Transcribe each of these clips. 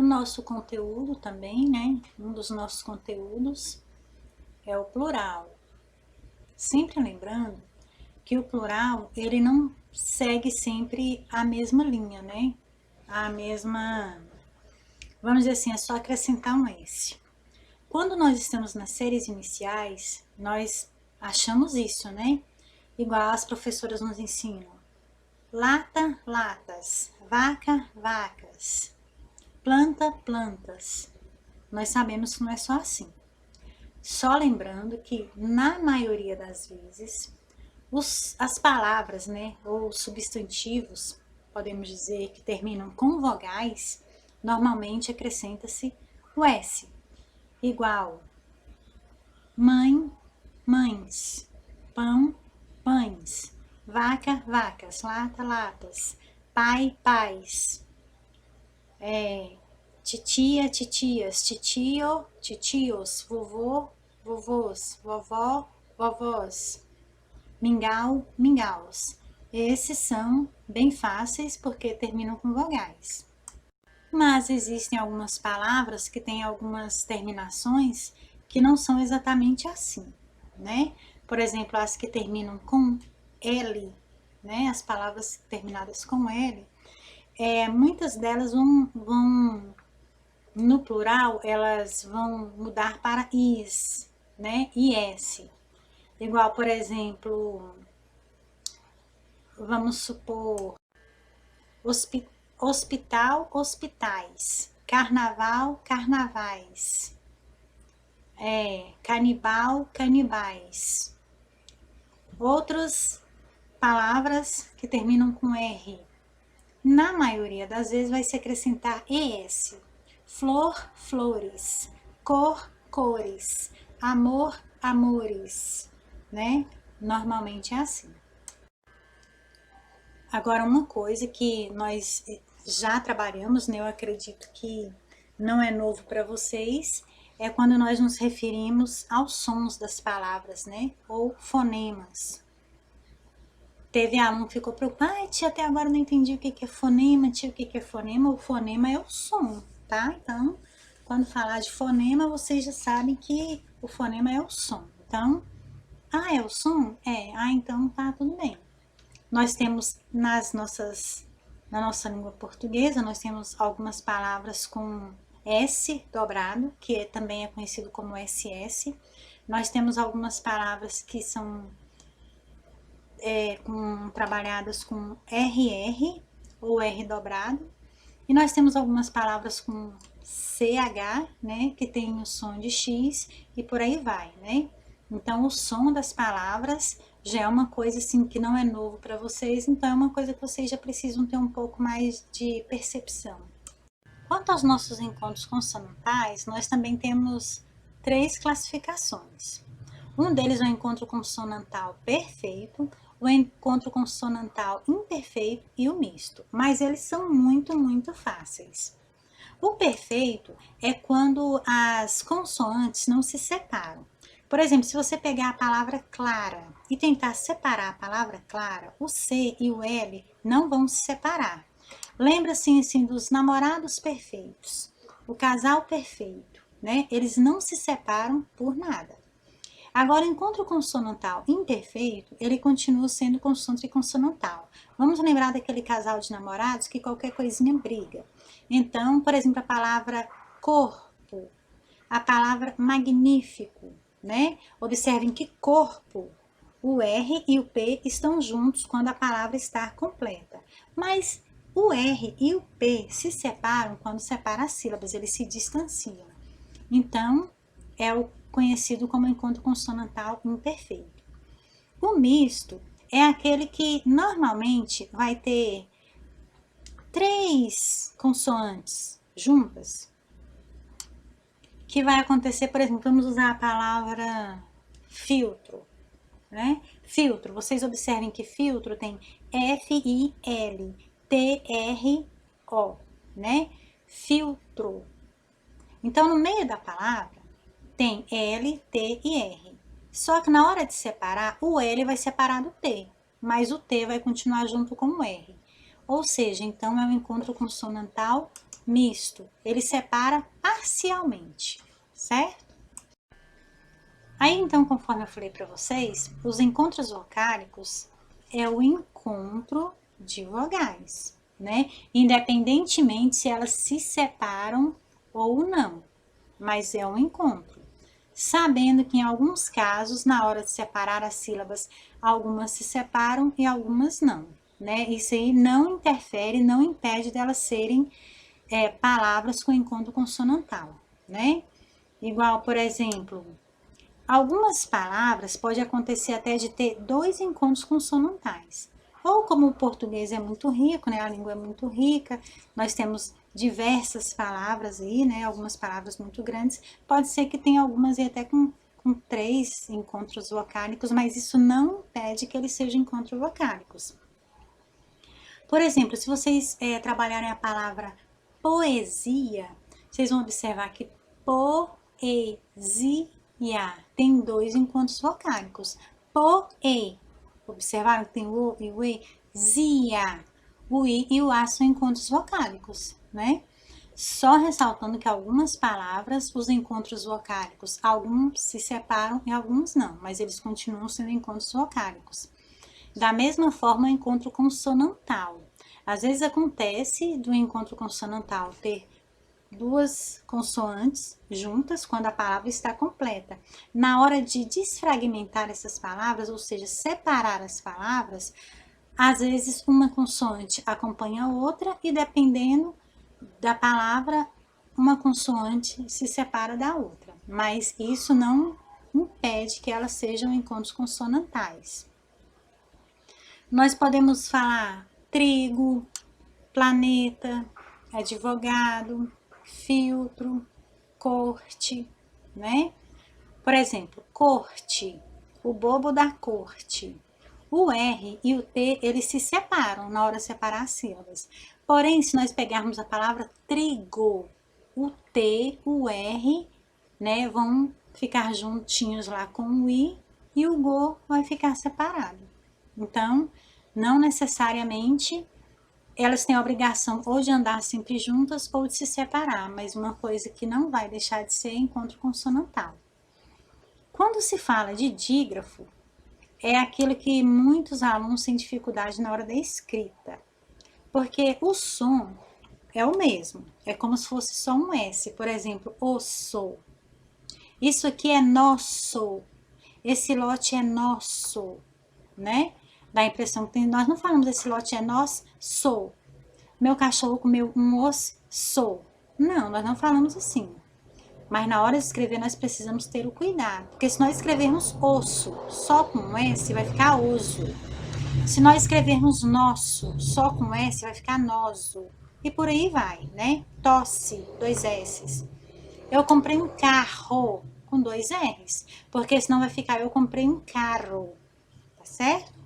O nosso conteúdo também, né? Um dos nossos conteúdos é o plural. Sempre lembrando que o plural, ele não segue sempre a mesma linha, né? A mesma, vamos dizer assim, é só acrescentar um S. Quando nós estamos nas séries iniciais, nós achamos isso, né? Igual as professoras nos ensinam. Lata, latas. Vaca, vacas. Planta, plantas. Nós sabemos que não é só assim. Só lembrando que, na maioria das vezes, as palavras, né, ou substantivos, podemos dizer, que terminam com vogais, normalmente acrescenta-se o S. Igual mãe, mães, pão, pães, vaca, vacas, lata, latas, pai, pais, titia, titias, titio, titios, vovô, vovôs, vovó, vovós, mingau, mingaus. Esses são bem fáceis porque terminam com vogais. Mas existem algumas palavras que têm algumas terminações que não são exatamente assim, né? Por exemplo, as que terminam com L, né? As palavras terminadas com L, muitas delas vão, no plural, elas vão mudar para is, né? IS. Igual, por exemplo, vamos supor, hospital, hospitais, carnaval, carnavais, canibal, canibais. Outras palavras que terminam com R, na maioria das vezes vai se acrescentar ES. Flor, flores, cor, cores, amor, amores, né? Normalmente é assim. Agora, uma coisa que nós já trabalhamos, né? Eu acredito que não é novo para vocês, é quando nós nos referimos aos sons das palavras, né? Ou fonemas. Teve aluno que ficou preocupado, ai tia, até agora não entendi o que é fonema, tia, o que é fonema. O fonema é o som, tá? Então, quando falar de fonema, vocês já sabem que o fonema é o som. Então, é o som? Então tá tudo bem. Nós temos na nossa língua portuguesa, nós temos algumas palavras com S dobrado, que também é conhecido como SS. Nós temos algumas palavras que são trabalhadas com RR ou R dobrado. E nós temos algumas palavras com CH, né, que tem o som de X e por aí vai, né? Então, o som das palavras já é uma coisa assim que não é novo para vocês, então é uma coisa que vocês já precisam ter um pouco mais de percepção. Quanto aos nossos encontros consonantais, nós também temos 3 classificações. Um deles é o encontro consonantal perfeito, o encontro consonantal imperfeito e o misto, mas eles são muito fáceis. O perfeito é quando as consoantes não se separam. Por exemplo, se você pegar a palavra clara e tentar separar a palavra clara, o C e o L não vão se separar. Lembra-se assim, dos namorados perfeitos, o casal perfeito, né? Eles não se separam por nada. Agora, o encontro consonantal imperfeito, ele continua sendo consoante consonantal. Vamos lembrar daquele casal de namorados que qualquer coisinha briga. Então, por exemplo, a palavra corpo, a palavra magnífico, né? Observem que corpo, o R e o P estão juntos quando a palavra está completa. Mas o R e o P se separam quando separa as sílabas, eles se distanciam. Então, é o conhecido como encontro consonantal imperfeito. O misto é aquele que normalmente vai ter 3 consoantes juntas, que vai acontecer, por exemplo, vamos usar a palavra filtro, né? Filtro, vocês observem que filtro tem F-I-L, T-R-O, né? Filtro. Então, no meio da palavra, tem L, T e R. Só que na hora de separar, o L vai separar do T, mas o T vai continuar junto com o R. ou seja, então é um encontro consonantal misto. Ele separa parcialmente, certo? Aí, então, conforme eu falei para vocês, os encontros vocálicos é o encontro de vogais, né? Independentemente se elas se separam ou não, mas é um encontro. Sabendo que em alguns casos, na hora de separar as sílabas, algumas se separam e algumas não, né? Isso aí não interfere, não impede delas serem palavras com encontro consonantal, né? Igual, por exemplo, algumas palavras pode acontecer até de ter dois encontros consonantais. Ou como o português é muito rico, né? A língua é muito rica, nós temos diversas palavras aí, né? Algumas palavras muito grandes. Pode ser que tenha algumas aí até com 3 encontros vocálicos, mas isso não impede que eles sejam encontros vocálicos. Por exemplo, se vocês trabalharem a palavra poesia, vocês vão observar que poesia tem 2 encontros vocálicos. Poe, observaram que tem o O e o E? Zia, o I e o A são encontros vocálicos, né? Só ressaltando que algumas palavras, os encontros vocálicos, alguns se separam e alguns não, mas eles continuam sendo encontros vocálicos. Da mesma forma, o encontro consonantal. Às vezes acontece do encontro consonantal ter 2 consoantes juntas quando a palavra está completa. Na hora de desfragmentar essas palavras, ou seja, separar as palavras, às vezes uma consoante acompanha a outra e dependendo da palavra, uma consoante se separa da outra. Mas isso não impede que elas sejam encontros consonantais. Nós podemos falar trigo, planeta, advogado, filtro, corte, né? Por exemplo, corte, o bobo da corte. O R e o T, eles se separam na hora de separar as sílabas. Porém, se nós pegarmos a palavra trigo, o T, o R, né, vão ficar juntinhos lá com o I e o go vai ficar separado. Então, não necessariamente elas têm a obrigação ou de andar sempre juntas ou de se separar, mas uma coisa que não vai deixar de ser encontro consonantal. Quando se fala de dígrafo, é aquilo que muitos alunos têm dificuldade na hora da escrita, porque o som é o mesmo, é como se fosse só um S, por exemplo, osso. Isso aqui é nosso, esse lote é nosso, né? Dá a impressão que nós não falamos esse lote é nosso. Meu cachorro comeu um osso. Não, nós não falamos assim. Mas na hora de escrever nós precisamos ter o cuidado. Porque se nós escrevermos osso só com S, vai ficar oso. Se nós escrevermos nosso só com S, vai ficar noso. E por aí vai, né? Tosse, 2 S's. Eu comprei um carro com 2 R's. Porque senão vai ficar eu comprei um carro. Tá certo?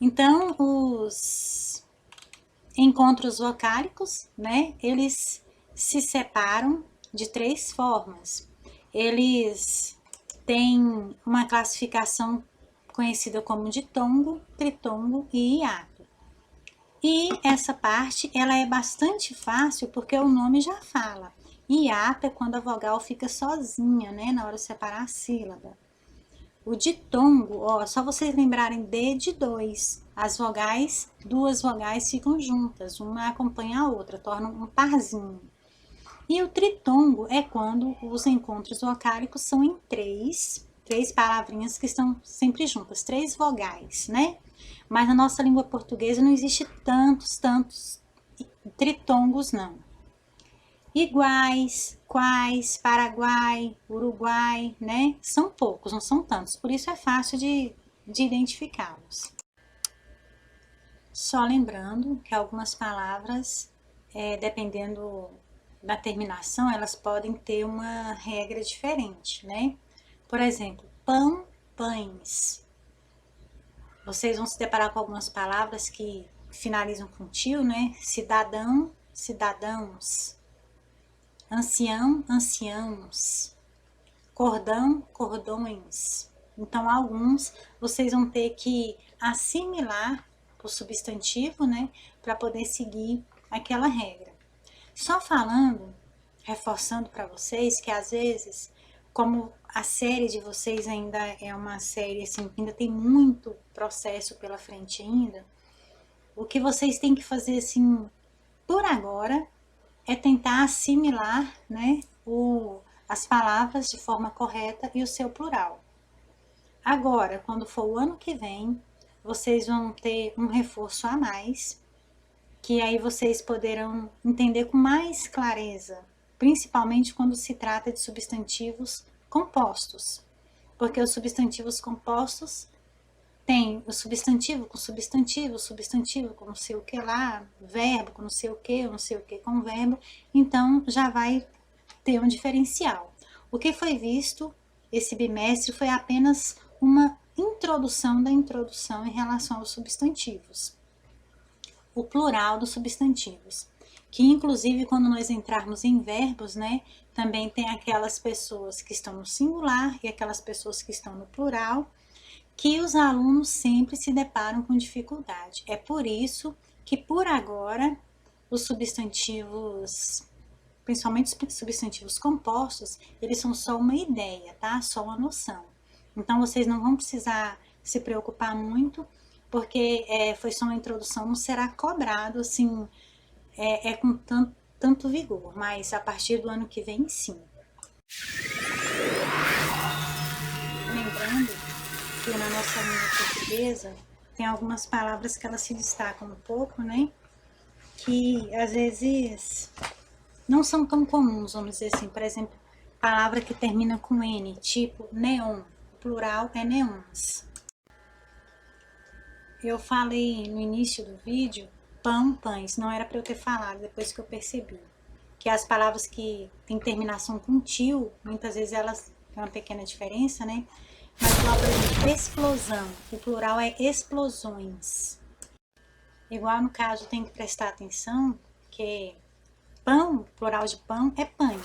Então, os encontros vocálicos, né, eles se separam de 3 formas. Eles têm uma classificação conhecida como ditongo, tritongo e hiato. E essa parte, ela é bastante fácil porque o nome já fala. Hiato é quando a vogal fica sozinha, né, na hora de separar a sílaba. O ditongo, ó, só vocês lembrarem de 2. As vogais, 2 vogais ficam juntas, uma acompanha a outra, tornam um parzinho. E o tritongo é quando os encontros vocálicos são em 3 palavrinhas que estão sempre juntas, 3 vogais, né? Mas na nossa língua portuguesa não existe tantos tritongos, não. Iguais, quais, Paraguai, Uruguai, né? São poucos, não são tantos, por isso é fácil de identificá-los. Só lembrando que algumas palavras, dependendo da terminação, elas podem ter uma regra diferente, né? Por exemplo, pão, pães. Vocês vão se deparar com algumas palavras que finalizam com tio, né? Cidadão, cidadãos. Ancião, anciãos, cordão, cordões. Então, alguns vocês vão ter que assimilar o substantivo, né, para poder seguir aquela regra. Só falando, reforçando para vocês que às vezes, como a série de vocês ainda é uma série assim, que ainda tem muito processo pela frente ainda, o que vocês têm que fazer assim, por agora, é tentar assimilar, né, as palavras de forma correta e o seu plural. Agora, quando for o ano que vem, vocês vão ter um reforço a mais, que aí vocês poderão entender com mais clareza, principalmente quando se trata de substantivos compostos, porque os substantivos compostos tem o substantivo com substantivo, substantivo com não sei o que lá, verbo com não sei o que com verbo, então já vai ter um diferencial. O que foi visto esse bimestre foi apenas uma introdução da introdução em relação aos substantivos. O plural dos substantivos. Que inclusive quando nós entrarmos em verbos, né, também tem aquelas pessoas que estão no singular e aquelas pessoas que estão no plural, que os alunos sempre se deparam com dificuldade. É por isso que por agora os substantivos, principalmente os substantivos compostos, eles são só uma ideia, tá? Só uma noção. Então vocês não vão precisar se preocupar muito, porque foi só uma introdução, não será cobrado assim, com tanto vigor, mas a partir do ano que vem, sim. Lembrando que na nossa língua portuguesa tem algumas palavras que elas se destacam um pouco, né? Que às vezes não são tão comuns, vamos dizer assim. Por exemplo, palavra que termina com N, tipo neon, o plural é neons. Eu falei no início do vídeo pão, pães, não era para eu ter falado, depois que eu percebi. Que as palavras que têm terminação com tio, muitas vezes elas têm uma pequena diferença, né? Mas, por exemplo, explosão, o plural é explosões. Igual no caso, tem que prestar atenção que pão, plural de pão, é pães.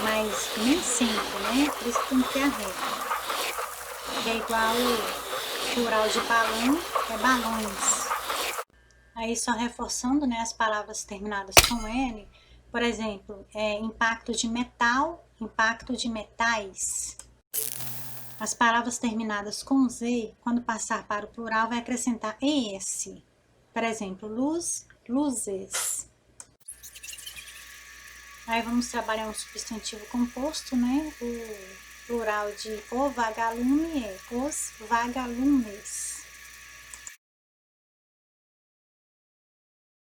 Mas nem sempre, né? Por isso que tem que ter a regra. Que é igual o plural de balão, é balões. Aí só reforçando, né, as palavras terminadas com N, por exemplo, impacto de metal, impacto de metais. As palavras terminadas com Z, quando passar para o plural, vai acrescentar ES. Por exemplo, luz, luzes. Aí vamos trabalhar um substantivo composto, né? O plural de o vagalume é os vagalumes.